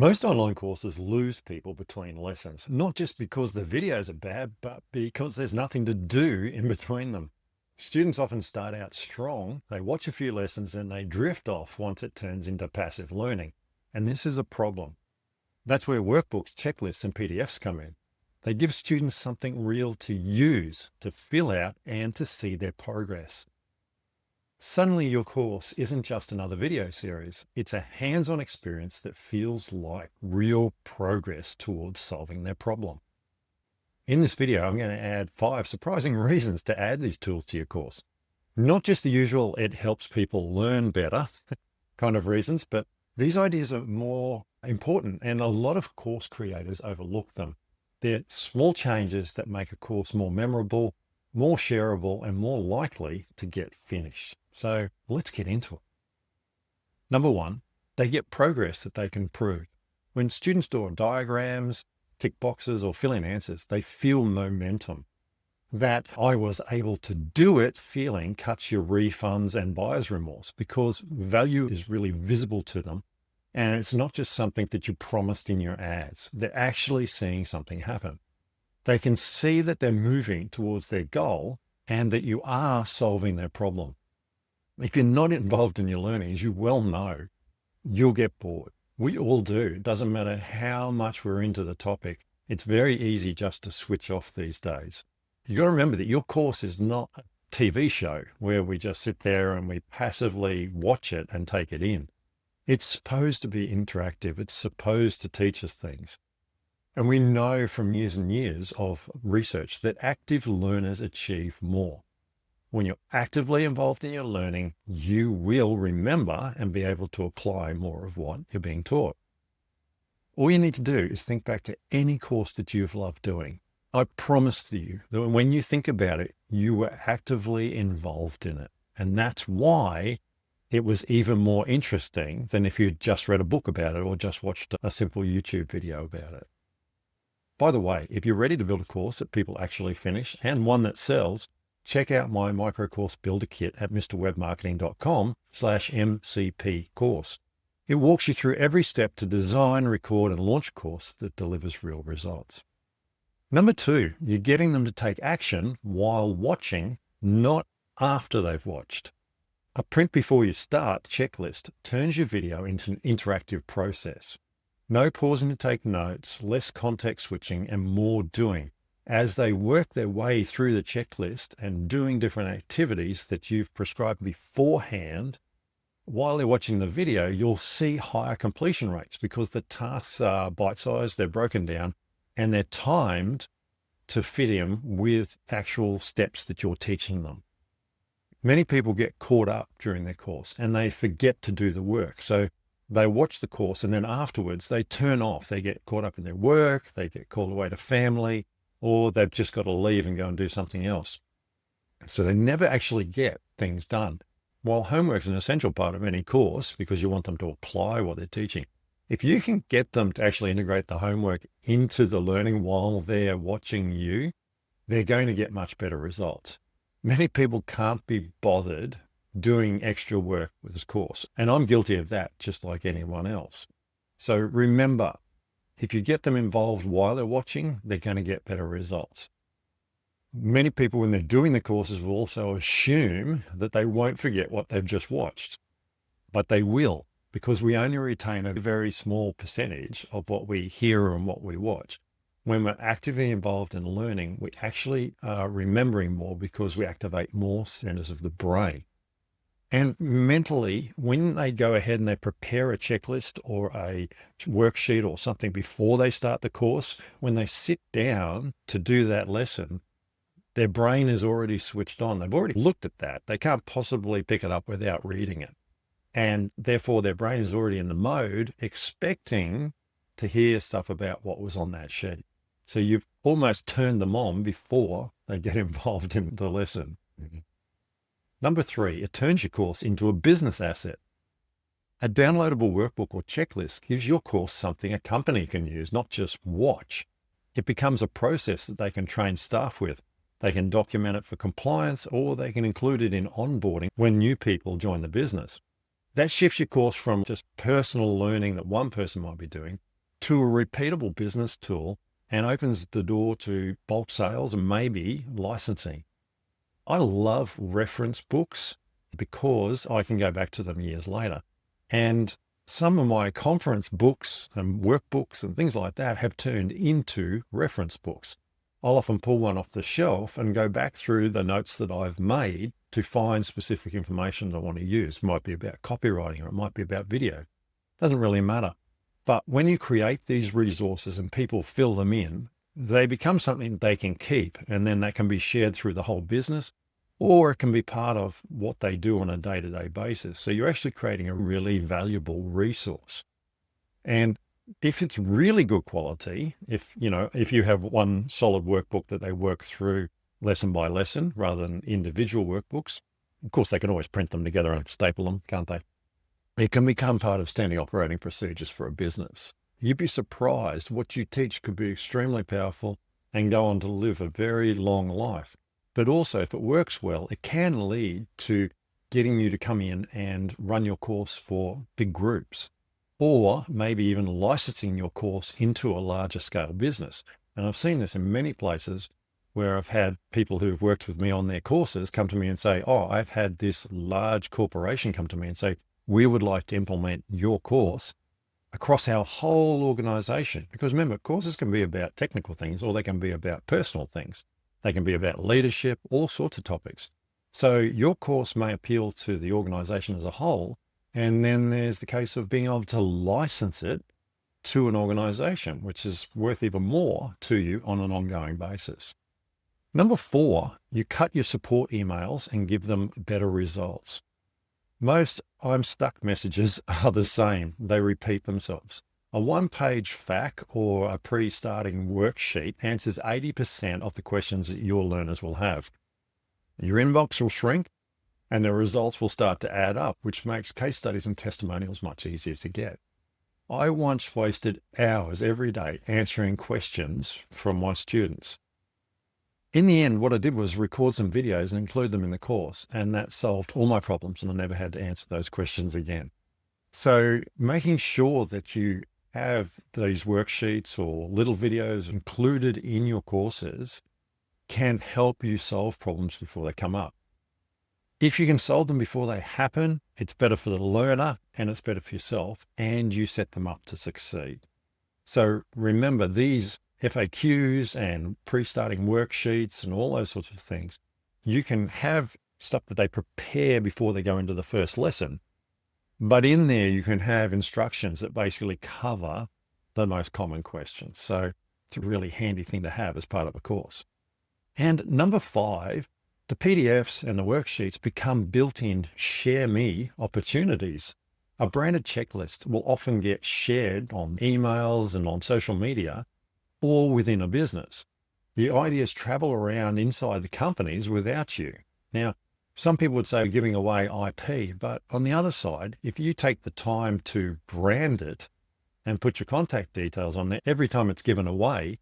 Most online courses lose people between lessons, not just because the videos are bad, but because there's nothing to do in between them. Students often start out strong, they watch a few lessons and they drift off once it turns into passive learning. And this is a problem. That's where workbooks, checklists, and PDFs come in. They give students something real to use, to fill out, and to see their progress. Suddenly your course isn't just another video series. It's a hands-on experience that feels like real progress towards solving their problem. In this video, I'm going to add 5 surprising reasons to add these tools to your course. Not just the usual, it helps people learn better kind of reasons, but these ideas are more important and a lot of course creators overlook them. They're small changes that make a course more memorable, more shareable, and more likely to get finished. So let's get into it. Number 1, they get progress that they can prove. When students draw diagrams, tick boxes, or fill in answers, they feel momentum. That I was able to do it feeling cuts your refunds and buyer's remorse because value is really visible to them. And it's not just something that you promised in your ads. They're actually seeing something happen. They can see that they're moving towards their goal and that you are solving their problem. If you're not involved in your learning, as you well know, you'll get bored. We all do. It doesn't matter how much we're into the topic. It's very easy just to switch off these days. You got to remember that your course is not a TV show where we just sit there and we passively watch it and take it in. It's supposed to be interactive. It's supposed to teach us things. And we know from years and years of research that active learners achieve more. When you're actively involved in your learning, you will remember and be able to apply more of what you're being taught. All you need to do is think back to any course that you've loved doing. I promise to you that when you think about it, you were actively involved in it. And that's why it was even more interesting than if you'd just read a book about it or just watched a simple YouTube video about it. By the way, if you're ready to build a course that people actually finish and one that sells, check out my micro course builder kit at mrwebmarketing.com/MCP course. It walks you through every step to design, record, and launch a course that delivers real results. Number 2, you're getting them to take action while watching, not after they've watched. A print before you start checklist turns your video into an interactive process. No pausing to take notes, less context switching, and more doing. As they work their way through the checklist and doing different activities that you've prescribed beforehand, while they're watching the video, you'll see higher completion rates because the tasks are bite-sized, they're broken down, and they're timed to fit in with actual steps that you're teaching them. Many people get caught up during their course and they forget to do the work. So they watch the course and then afterwards they turn off. They get caught up in their work, they get called away to family, or they've just got to leave and go and do something else. So they never actually get things done. While homework is an essential part of any course because you want them to apply what they're teaching, if you can get them to actually integrate the homework into the learning while they're watching you, they're going to get much better results. Many people can't be bothered doing extra work with this course, and I'm guilty of that just like anyone else. So remember, if you get them involved while they're watching, they're going to get better results. Many people, when they're doing the courses, will also assume that they won't forget what they've just watched, but they will, because we only retain a very small percentage of what we hear and what we watch. When we're actively involved in learning, we actually are remembering more because we activate more centers of the brain. And mentally, when they go ahead and they prepare a checklist or a worksheet or something before they start the course, when they sit down to do that lesson, their brain is already switched on. They've already looked at that. They can't possibly pick it up without reading it. And therefore, their brain is already in the mode expecting to hear stuff about what was on that sheet. So you've almost turned them on before they get involved in the lesson. Number 3, it turns your course into a business asset. A downloadable workbook or checklist gives your course something a company can use, not just watch. It becomes a process that they can train staff with. They can document it for compliance, or they can include it in onboarding when new people join the business. That shifts your course from just personal learning that one person might be doing to a repeatable business tool and opens the door to bulk sales and maybe licensing. I love reference books because I can go back to them years later. And some of my conference books and workbooks and things like that have turned into reference books. I'll often pull one off the shelf and go back through the notes that I've made to find specific information that I want to use. It might be about copywriting or it might be about video. Doesn't really matter. But when you create these resources and people fill them in, they become something they can keep, and then that can be shared through the whole business, or it can be part of what they do on a day-to-day basis. So you're actually creating a really valuable resource. And if it's really good quality, if you have one solid workbook that they work through lesson by lesson rather than individual workbooks, of course they can always print them together and staple them, can't they? It can become part of standing operating procedures for a business. You'd be surprised what you teach could be extremely powerful and go on to live a very long life. But also, if it works well, it can lead to getting you to come in and run your course for big groups, or maybe even licensing your course into a larger scale business. And I've seen this in many places where I've had people who've worked with me on their courses come to me and say, oh, I've had this large corporation come to me and say, we would like to implement your course across our whole organization. Because remember, courses can be about technical things, or they can be about personal things. They can be about leadership, all sorts of topics. So your course may appeal to the organization as a whole. And then there's the case of being able to license it to an organization, which is worth even more to you on an ongoing basis. Number 4, you cut your support emails and give them better results. Most I'm stuck messages are the same. They repeat themselves. A one-page FAQ or a pre-starting worksheet answers 80% of the questions that your learners will have. Your inbox will shrink and the results will start to add up, which makes case studies and testimonials much easier to get. I once wasted hours every day answering questions from my students. In the end, what I did was record some videos and include them in the course, and that solved all my problems and I never had to answer those questions again. So making sure that you have these worksheets or little videos included in your courses can help you solve problems before they come up. If you can solve them before they happen, it's better for the learner and it's better for yourself, and you set them up to succeed. So remember, these FAQs and pre-starting worksheets and all those sorts of things, you can have stuff that they prepare before they go into the first lesson. But in there, you can have instructions that basically cover the most common questions. So it's a really handy thing to have as part of a course. And number 5, the PDFs and the worksheets become built-in share me opportunities. A branded checklist will often get shared on emails and on social media or within a business. The ideas travel around inside the companies without you. Now, some people would say giving away IP, but on the other side, if you take the time to brand it and put your contact details on there, every time it's given away,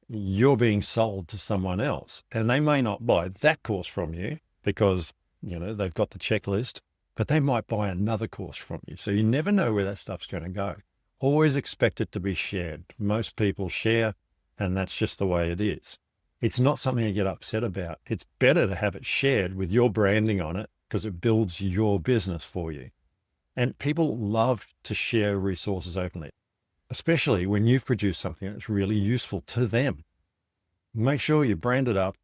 you're being sold to someone else. And they may not buy that course from you because, they've got the checklist, but they might buy another course from you. So you never know where that stuff's going to go. Always expect it to be shared. Most people share, and that's just the way it is. It's not something to get upset about. It's better to have it shared with your branding on it because it builds your business for you. And people love to share resources openly, especially when you've produced something that's really useful to them. Make sure you brand it up,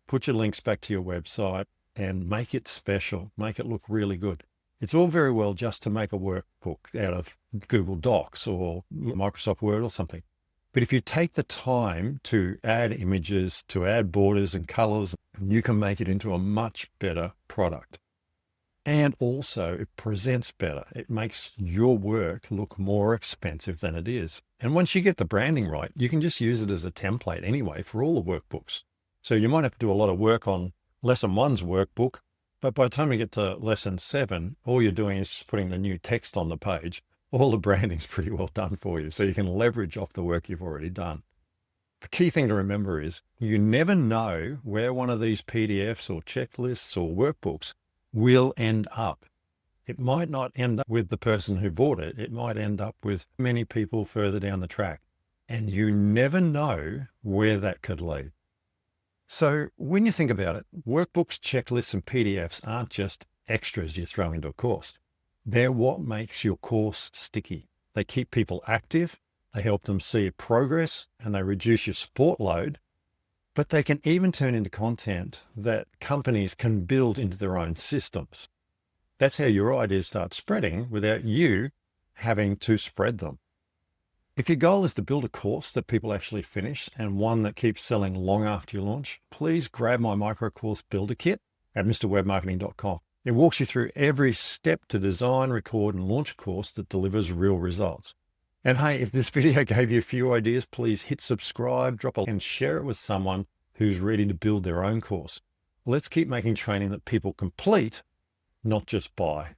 put your links back to your website, and make it special. Make it look really good. It's all very well just to make a workbook out of Google Docs or Microsoft Word or something. But if you take the time to add images, to add borders and colors, you can make it into a much better product. And also it presents better. It makes your work look more expensive than it is. And once you get the branding right, you can just use it as a template anyway for all the workbooks. So you might have to do a lot of work on lesson 1's workbook, but by the time you get to lesson 7, all you're doing is just putting the new text on the page. All the branding's pretty well done for you, so you can leverage off the work you've already done. The key thing to remember is you never know where one of these PDFs or checklists or workbooks will end up. It might not end up with the person who bought it. It might end up with many people further down the track. And you never know where that could lead. So when you think about it, workbooks, checklists, and PDFs aren't just extras you throw into a course. They're what makes your course sticky. They keep people active, they help them see progress, and they reduce your support load. But they can even turn into content that companies can build into their own systems. That's how your ideas start spreading without you having to spread them. If your goal is to build a course that people actually finish and one that keeps selling long after you launch, please grab my micro course builder kit at mrwebmarketing.com. It walks you through every step to design, record, and launch a course that delivers real results. And hey, if this video gave you a few ideas, please hit subscribe, drop a like, and share it with someone who's ready to build their own course. Let's keep making training that people complete, not just buy.